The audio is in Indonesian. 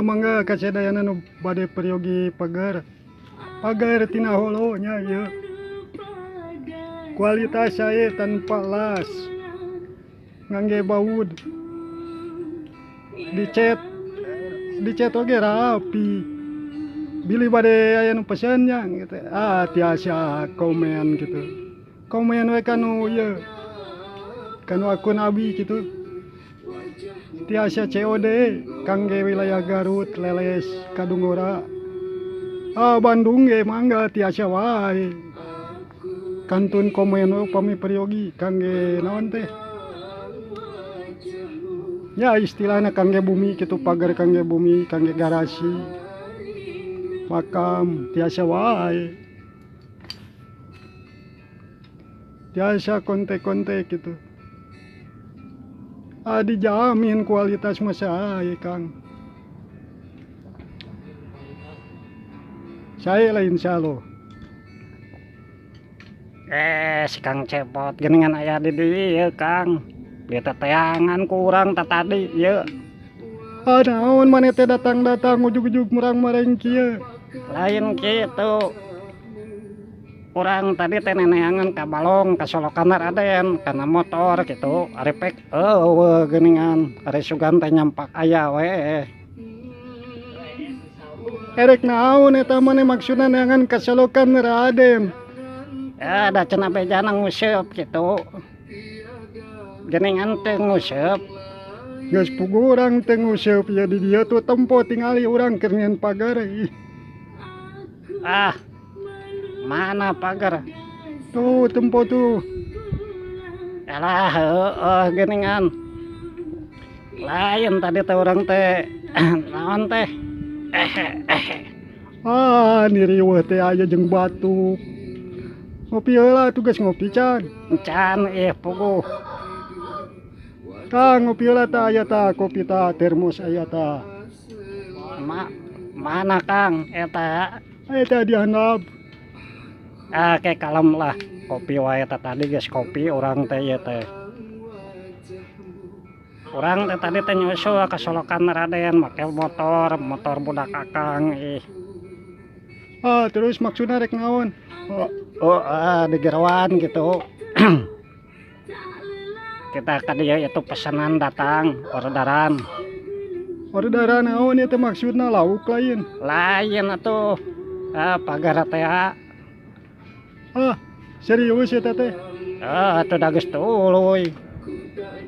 mangga kasadayana nu bade peryogi pagar tina holonya ya. Kualitas saya tanpa las ngangge baud dicet oge rapi. Bili bade aya nu pesennya gitu. Tiasa komen gitu. Komen we kanu ieu. Kanu akun abi gitu. Tiasa COD kangge wilayah Garut leles Kadungora. Bandung ge mangga tiasa wae. Kantun komen upami peryogi kangge naon teh. Ya istilahnya kangge bumi gitu, pagar kangge bumi, kangge garasi. Makam tiasa wae. Tiasa kontek-kontek gitu. Dijamin kualitas masa Kang. Saya lah insya Allah. Si Kang Cepot geningan aya di dieu Kang. Dia teteangan kurang tadi ya. Naon maneh teh datang-datang ujug-ujug murang-mareng kieu. Lain kitu. Kurang tadi teh neneangan ka balong ka solokan Raden kana motor gitu. Ari pek geningan ari sugan teh nyampak aya we. Erek naon eta maneh maksudna neangan ka solokan Raden. Da cenah bejana nguseup gitu. Geningan teh nguseup. Geus puguh urang teh nguseup ya di dieu tuh tempo tingali urang keur nyieun pagar. Mana pagar? Tuh tempo tuh. Alah geningan. Lain tadi teh urang teh naon teh? Niriweuh teh aya jeung batuk. Ngopi heula tugas ngopi can. Can puguh. Kang ngopi heula tah aya tah kopi tah termos aya tah. Mana Kang eta? Eta di handap. Kayak kalem lah. Kopi wae tadi geus kopi urang teh ieu teh. Urang teh tadi teh nyusul ka solokan Raden make motor budak Kakang Terus maksudna rek naon? Di Gerawan gitu. Kita ka dieu itu pesanan datang, orderan. Orderan naon itu maksudna lauk lain? Lain atuh. Pagar teh. Serius eta teh? Atuh da geus tuluy.